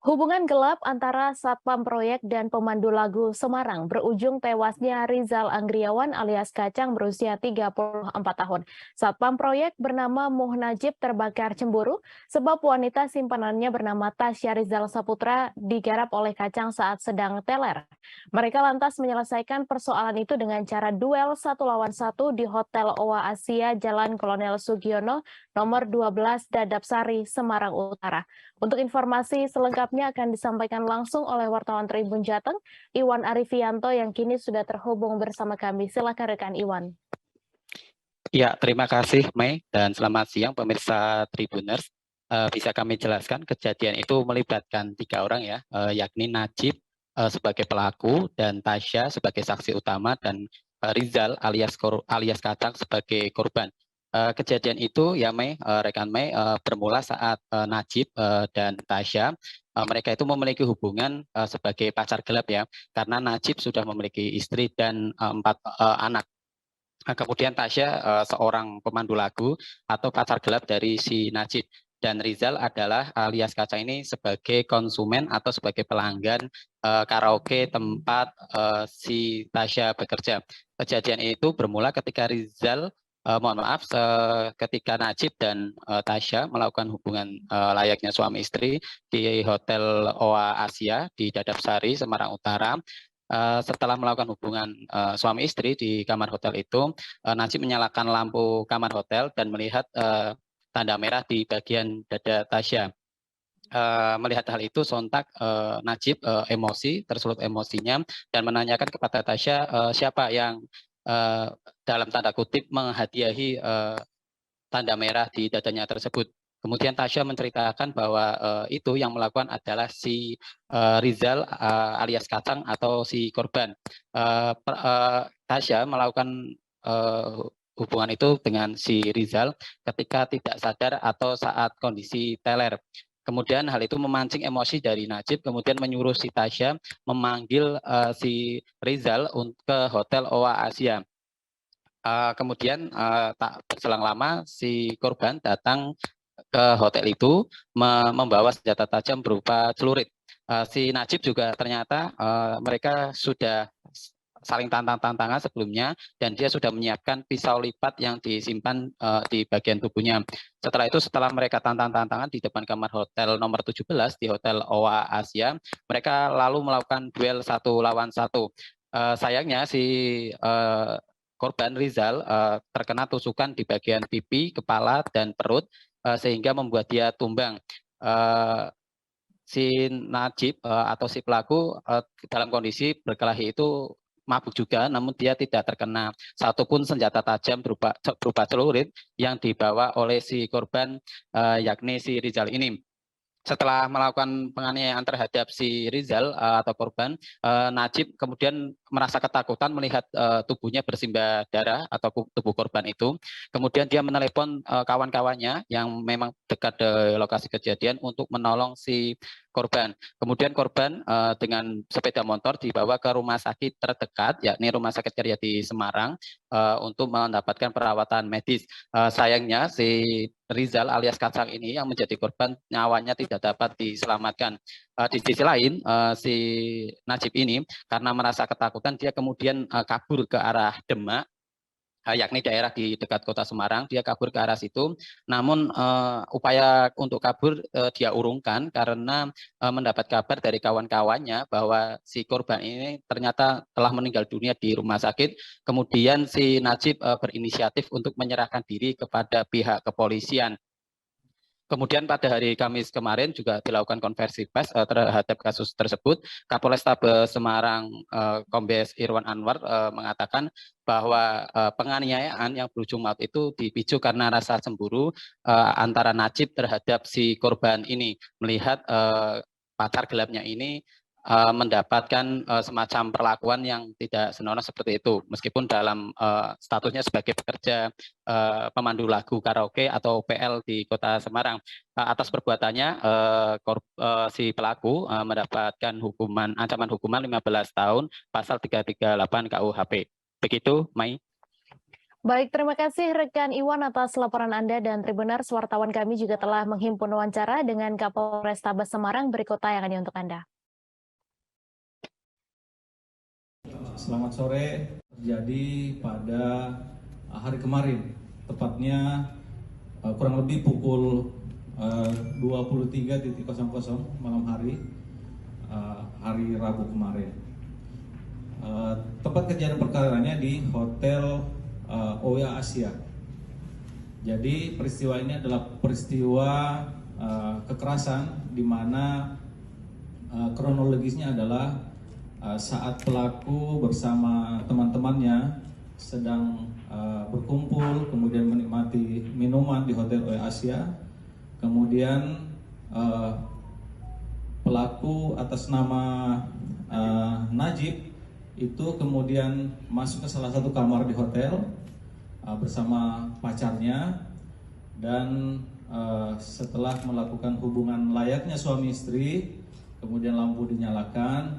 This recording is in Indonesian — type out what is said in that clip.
Hubungan gelap antara Satpam Proyek dan pemandu lagu Semarang berujung tewasnya Rizal Anggriawan alias Kacang berusia 34 tahun. Satpam Proyek bernama Najib terbakar cemburu sebab wanita simpanannya bernama Tasya Rizal Saputra digarap oleh Kacang saat sedang teler. Mereka lantas menyelesaikan persoalan itu dengan cara duel satu lawan satu di Hotel Oa Asia Jalan Kolonel Sugiono nomor 12 Dadap Sari, Semarang Utara. Untuk informasi selengkapnya akan disampaikan langsung oleh wartawan Tribun Jateng, Iwan Arifianto yang kini sudah terhubung bersama kami. Silakan rekan Iwan. Ya, terima kasih Mei dan selamat siang pemirsa Tribuners. Bisa kami jelaskan kejadian itu melibatkan 3 orang ya, yakni Najib sebagai pelaku dan Tasya sebagai saksi utama dan Rizal alias Kacang sebagai korban. Kejadian itu ya Mei, rekan Mei, bermula saat Najib dan Tasya mereka itu memiliki hubungan sebagai pacar gelap ya, karena Najib sudah memiliki istri dan 4 anak. Kemudian Tasya seorang pemandu lagu atau pacar gelap dari si Najib, dan Rizal adalah alias Kaca ini sebagai konsumen atau sebagai pelanggan karaoke tempat si Tasya bekerja. Kejadian itu bermula ketika Rizal ketika Najib dan Tasya melakukan hubungan layaknya suami istri di Hotel Oa Asia di Dadap Sari, Semarang Utara. Setelah melakukan hubungan suami istri di kamar hotel itu, Najib menyalakan lampu kamar hotel dan melihat tanda merah di bagian dada Tasya. Melihat hal itu sontak Najib emosi, tersulut emosinya dan menanyakan kepada Tasya siapa yang uh, dalam tanda kutip menghadiahi tanda merah di dadanya tersebut. Kemudian Tasya menceritakan bahwa itu yang melakukan adalah si Rizal alias Kacang atau si korban. Tasya melakukan hubungan itu dengan si Rizal ketika tidak sadar atau saat kondisi teler. Kemudian hal itu memancing emosi dari Najib, kemudian menyuruh si Tasya memanggil si Rizal ke Hotel Oa Asia. Kemudian tak berselang lama si korban datang ke hotel itu membawa senjata tajam berupa celurit. Si Najib juga ternyata mereka sudah saling tantang-tantangan sebelumnya dan dia sudah menyiapkan pisau lipat yang disimpan di bagian tubuhnya. Setelah mereka tantang-tantangan di depan kamar hotel nomor 17 di Hotel Oa Asia, mereka lalu melakukan duel satu lawan satu. Sayangnya si korban Rizal terkena tusukan di bagian pipi, kepala, dan perut sehingga membuat dia tumbang. Si Najib atau si pelaku dalam kondisi berkelahi itu mabuk juga, namun dia tidak terkena satupun senjata tajam berupa celurit yang dibawa oleh si korban yakni si Rizal ini. Setelah melakukan penganiayaan terhadap si Rizal atau korban, Najib kemudian merasa ketakutan melihat tubuhnya bersimbah darah atau tubuh korban itu. Kemudian dia menelepon kawan-kawannya yang memang dekat di lokasi kejadian untuk menolong si korban. Kemudian korban dengan sepeda motor dibawa ke rumah sakit terdekat, yakni Rumah Sakit Karyadi Semarang, untuk mendapatkan perawatan medis. Sayangnya si Rizal alias Kacang ini yang menjadi korban nyawanya tidak dapat diselamatkan. Di sisi lain, si Najib ini karena merasa ketakutan dia kemudian kabur ke arah Demak, yakni daerah di dekat kota Semarang. Dia kabur ke arah situ, namun upaya untuk kabur dia urungkan karena mendapat kabar dari kawan-kawannya bahwa si korban ini ternyata telah meninggal dunia di rumah sakit. Kemudian si Najib berinisiatif untuk menyerahkan diri kepada pihak kepolisian. Kemudian pada hari Kamis kemarin juga dilakukan konversi pers terhadap kasus tersebut. Kapolrestabes Semarang Kombes Irwan Anwar mengatakan bahwa penganiayaan yang berujung maut itu dipicu karena rasa cemburu antara Najib terhadap si korban ini, melihat pacar gelapnya ini mendapatkan semacam perlakuan yang tidak senonoh seperti itu, meskipun dalam statusnya sebagai pekerja pemandu lagu karaoke atau PL di Kota Semarang. Atas perbuatannya si pelaku mendapatkan ancaman hukuman 15 tahun pasal 338 KUHP. Begitu, Mai. Baik, terima kasih rekan Iwan atas laporan Anda dan Tribuners, wartawan kami juga telah menghimpun wawancara dengan Kapolrestabes Semarang. Berikut tayangannya untuk Anda. Selamat sore, terjadi pada hari kemarin, tepatnya kurang lebih pukul 23.00 malam hari, hari Rabu kemarin. Tempat kejadian perkaranya di Hotel Oya Asia. Jadi peristiwa ini adalah peristiwa kekerasan di mana kronologisnya adalah saat pelaku bersama teman-temannya sedang berkumpul, kemudian menikmati minuman di Hotel Oya Asia. Kemudian pelaku atas nama Najib itu kemudian masuk ke salah satu kamar di hotel bersama pacarnya, dan setelah melakukan hubungan layaknya suami istri, kemudian lampu dinyalakan.